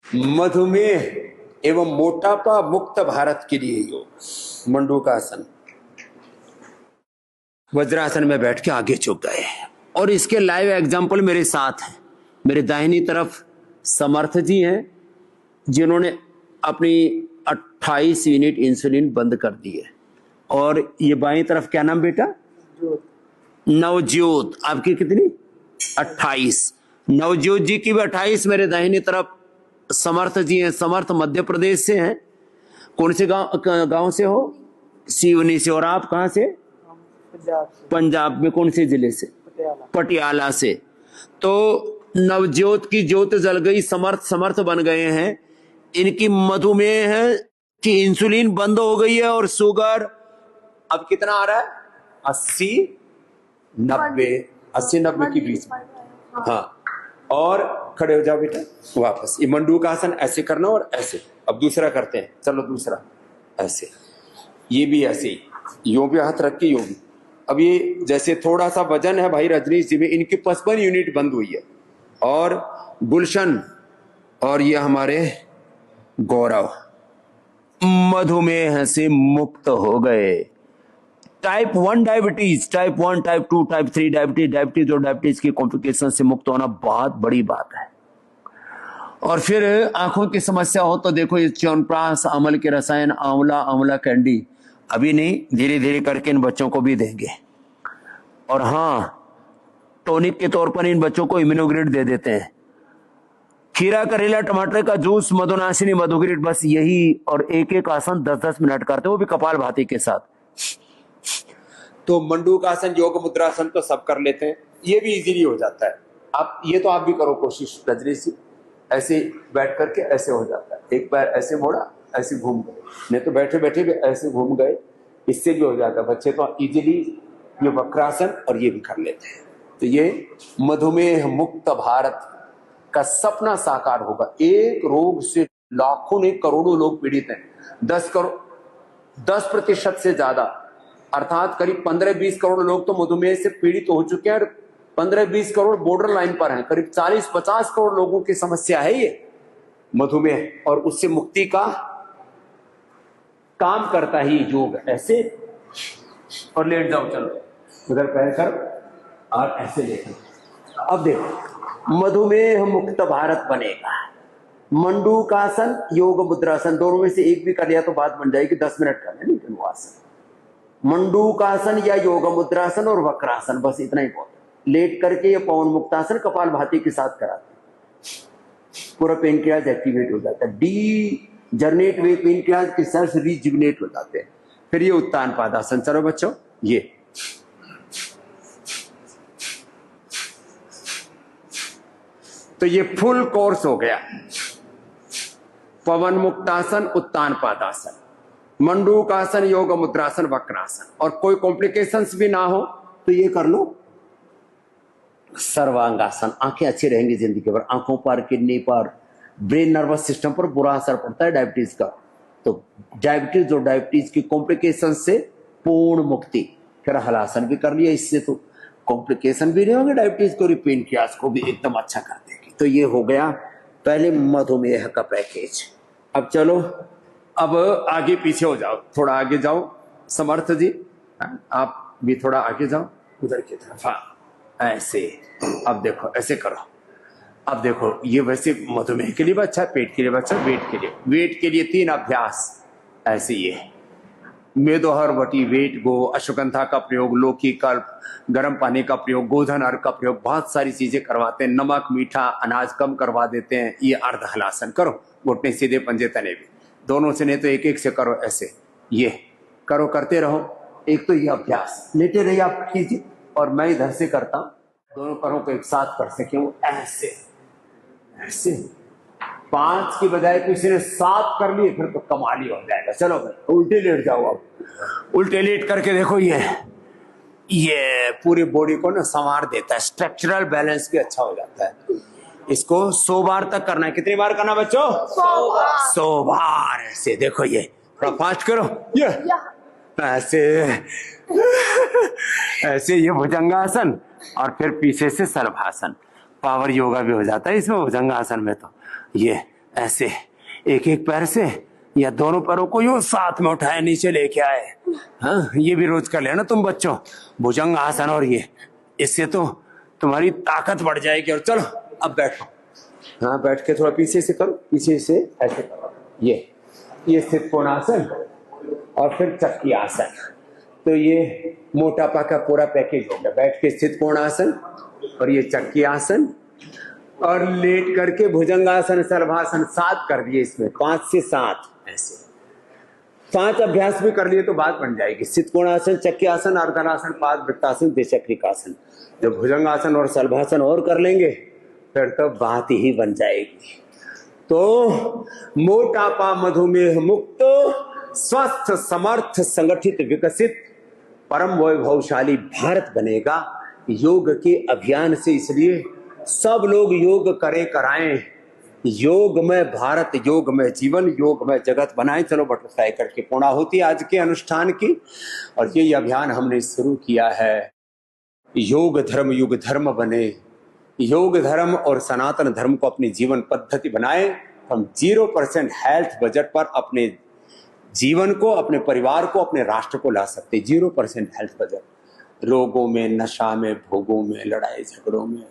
मधुमेह एवं मोटापा मुक्त भारत के लिए योग। मंडूकासन। वज्रासन में बैठ के आगे झुक गए और इसके लाइव एग्जाम्पल मेरे साथ हैं। मेरे दाहिनी तरफ समर्थ जी हैं जिन्होंने अपनी 28 यूनिट इंसुलिन बंद कर दी है। और ये बाईं तरफ क्या नाम बेटा? नवज्योत। आपकी कितनी? 28। नवज्योत जी की भी 28। मेरे दाहिनी तरफ समर्थ जी हैं। समर्थ मध्य प्रदेश से हैं। कौन से गांव से हो? सिवनी से। और आप कहां से? पंजाब में। कौन से जिले से? पटियाला से। तो नवज्योत की ज्योत जल गई, समर्थ समर्थ बन गए हैं। इनकी मधुमेह है कि इंसुलिन बंद हो गई है और शुगर अब कितना आ रहा है? 80 90। 80 90 की बीच में। हाँ। और खड़े हो जाओ बेटा वापस। ये मंडूकासन ऐसे करना और ऐसे। अब दूसरा करते हैं। चलो दूसरा ऐसे। ये भी ऐसे ही, यूं भी हाथ रख के यूं भी। अब ये जैसे थोड़ा सा वजन है भाई रजनीश जी में, इनकी 55 यूनिट बंद हुई है। और गुलशन और ये हमारे गौरव मधुमेह से मुक्त हो गए। Type 1 diabetes, type 1, type 2, type 3 diabetes और डायबिटीज की कॉम्प्लिकेशन से मुक्त होना बहुत बड़ी बात है। और फिर आंखों की समस्या हो तो देखो ये च्यवनप्राश, अमल के रसायन, आंवला, आंवला कैंडी अभी नहीं, धीरे धीरे करके इन बच्चों को भी देंगे। और हाँ, टॉनिक के तौर पर इन बच्चों को इम्यूनोग्रिड दे देते हैं। खीरा, करेला, टमाटर का जूस, मधुनाशिनी, मधुग्रिड, बस यही। और एक एक आसन 10-10 मिनट करते, वो भी कपालभाति के साथ। तो मंडूकासन, योग मुद्रासन तो सब कर लेते हैं, ये भी इजीली हो जाता है। आप ये तो आप भी करो कोशिश रजनीश जी। ऐसे बैठ करके ऐसे हो जाता है। एक पैर ऐसे मोड़ा, ऐसे घूम गए। नहीं तो बैठे बैठे भी ऐसे घूम गए, इससे भी हो जाता है। बच्चे तो इजीली ये वक्रासन और ये भी कर लेते हैं। तो ये मधुमेह मुक्त भारत का सपना साकार होगा। एक रोग से लाखों ने करोड़ों लोग पीड़ित हैं। 10% से ज्यादा, अर्थात करीब 15-20 करोड़ लोग तो मधुमेह से पीड़ित हो चुके हैं और 15-20 करोड़ बॉर्डर लाइन पर हैं। करीब 40-50 करोड़ लोगों की समस्या है ये मधुमेह, और उससे मुक्ति का काम करता ही योग। ऐसे और लेट जाओ, चलो उधर पैर कर और ऐसे देखो। अब देखो मधुमेह मुक्त भारत बनेगा। मंडूकासन, योग मुद्रासन, दोनों में से एक भी कर लिया तो बात बन जाएगी। 10 मिनट करना नहीं धनुरासन, मंडूकासन या योग मुद्रासन और वक्रासन, बस इतना ही बहुत। लेट करके ये पवन मुक्तासन कपालभाति के साथ कराते हैं। पूरा पेनक्रियाज एक्टिवेट हो जाता है। डी जर्नेट वे पेनक्रियाज के सेल्स रिजुविनेट हो जाते हैं। फिर ये उत्तान पादासन। चलो बच्चों, ये तो ये फुल कोर्स हो गया। पवन मुक्तासन, उत्तान पादासन, मंडूकासन, योग मुद्रासन, वक्रासन। और कोई कॉम्प्लिकेशंस भी ना हो तो ये कर लो सर्वांगासन। आंखें अच्छी रहेंगी जिंदगी भर। आंखों पर, किडनी पर, ब्रेन नर्वस सिस्टम पर बुरा असर पड़ता है डायबिटीज का। तो डायबिटीज और डायबिटीज की कॉम्प्लिकेशन से पूर्ण मुक्ति। फिर हलासन भी कर लिया, इससे तो कॉम्प्लिकेशन भी नहीं होंगे डायबिटीज को, पेनक्रियाज को भी एकदम अच्छा कर देगी। तो ये हो गया पहले मधुमेह का पैकेज। अब चलो, अब आगे पीछे हो जाओ, थोड़ा आगे जाओ समर्थ जी, आप भी थोड़ा आगे जाओ उधर की तरफ। हाँ ऐसे। अब देखो ऐसे करो। अब देखो ये वैसे मधुमेह के लिए भी अच्छा है, पेट के लिए भी अच्छा, वेट के लिए 3 अभ्यास ऐसे। ये मेदोहर वटी, वेट गो, अश्वगंधा का प्रयोग, लौकी कल्प, गर्म पानी का प्रयोग, गोधन अर्घ का प्रयोग, बहुत सारी चीजें करवाते हैं। नमक मीठा अनाज कम करवा देते हैं। ये अर्ध हलासन करो, घुटने सीधे, पंजे तने भी, दोनों से नहीं तो एक एक से करो। ऐसे ये करो, करते रहो। एक तो ये अभ्यास लेटे रहिए आप कीजिए, और मैं इधर से करता हूं, दोनों पैरों को एक साथ कर सके। वो ऐसे ऐसे 5 की बजाय किसी ने 7 कर लिए, फिर तो कमाल ही हो जाएगा। चलो भाई उल्टे लेट जाओ। अब उल्टे लेट करके देखो, ये पूरी बॉडी को ना संवार देता है। स्ट्रक्चरल बैलेंस भी अच्छा हो जाता है। इसको 100 बार तक करना है। कितनी बार करना बच्चों? 100 बार। ऐसे देखो, ये थोड़ा फास्ट करो। ये ऐसे ऐसे, ये भुजंगासन, और फिर पीछे से सर्वासन। पावर योगा भी हो जाता है इसमें भुजंगासन में। तो ये ऐसे एक एक पैर से या दोनों पैरों को यूं साथ में उठाए नीचे लेके आए। हाँ, ये भी रोज कर लेना तुम बच्चों, भुजंग आसन। और ये इससे तो तुम्हारी ताकत बढ़ जाएगी। और चलो अब बैठो। हाँ, बैठ के थोड़ा पीछे से करो, पीछे से ऐसे करो। ये स्थित कोणासन और फिर चक्की आसन। तो ये मोटापा का पूरा पैकेज हो गया। बैठ के स्थित कोणासन और ये चक्की आसन और लेट करके भुजंगासन, सर्वासन 7 कर दिए इसमें, 5 से 7 ऐसे 5 अभ्यास भी कर लिए तो बात बन जाएगी। स्थित कोणासन, चक्की आसन, अर्धनासन, पादवृत्तासन, द्विचक्रिकासन। जब भुजंगासन और सर्वासन और कर लेंगे फिर तो बात ही बन जाएगी। तो मोटापा मधुमेह मुक्त, स्वस्थ, समर्थ, संगठित, विकसित, परम वैभवशाली भारत बनेगा योग के अभियान से। इसलिए सब लोग योग करें, कराएं। योग में भारत, योग में जीवन, योग में जगत बनाएं। चलो बटरफ्लाई करके पूर्णा होती आज के अनुष्ठान की। और ये अभियान हमने शुरू किया है, योग धर्म युग धर्म बने। योग धर्म और सनातन धर्म को अपनी जीवन पद्धति बनाएं। हम 0% हेल्थ बजट पर अपने जीवन को, अपने परिवार को, अपने राष्ट्र को ला सकते। 0% हेल्थ बजट। रोगों में, नशा में, भोगों में, लड़ाई झगड़ों में,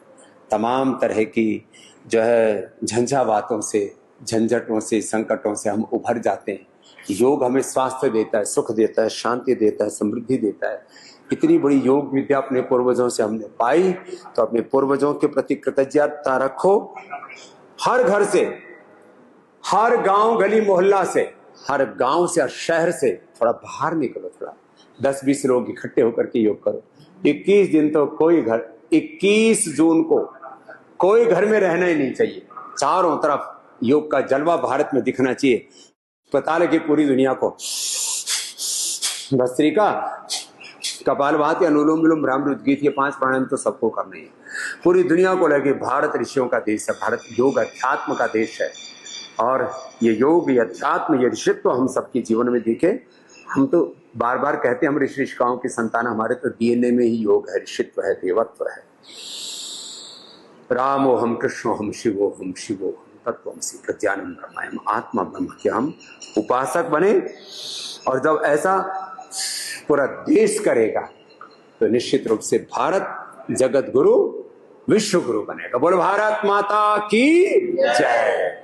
तमाम तरह की जो है झंझावातों से, झंझटों से, संकटों से हम उभर जाते हैं। योग हमें स्वास्थ्य देता है, सुख देता है, शांति देता है, समृद्धि देता है। इतनी बड़ी योग विद्या अपने पूर्वजों से हमने पाई, तो अपने पूर्वजों के प्रति कृतज्ञता रखो। हर घर से, हर गांव, गली मोहल्ला से, हर गांव से, हर शहर से थोड़ा बाहर निकलो। थोड़ा 10-20 लोग इकट्ठे होकर के योग करो। 21 दिन तो कोई घर, 21 जून को कोई घर में रहना ही नहीं चाहिए। चारों तरफ योग का जलवा भारत में दिखना चाहिए। पता लगे पूरी दुनिया को। भस्त्रिका, कपालभाति, अनुलोम विलोम, भ्रामरुद्गीत, ये 5 प्राणायाम तो सबको करने हैं। पूरी दुनिया को लगे भारत ऋषियों का देश है, भारत योग अध्यात्म का देश है। और ये योग, ये अध्यात्म, ये ऋषित्व हम सबके जीवन में दिखे। हम तो बार बार कहते हैं हम ऋषि ऋषिकाओं की संतान, हमारे तो डीएनए में ही योग है, ऋषित्व है, देवत्व है। रामो हम, कृष्णो हम, शिवो हम, शिवो हम, तत्त्वमसि, प्रज्ञानम ब्रह्मयम, आत्मा ब्रह्म के हम उपासक बने। और जब ऐसा पूरा देश करेगा तो निश्चित रूप से भारत जगत गुरु, विश्व गुरु बनेगा। बोलो भारत माता की जय।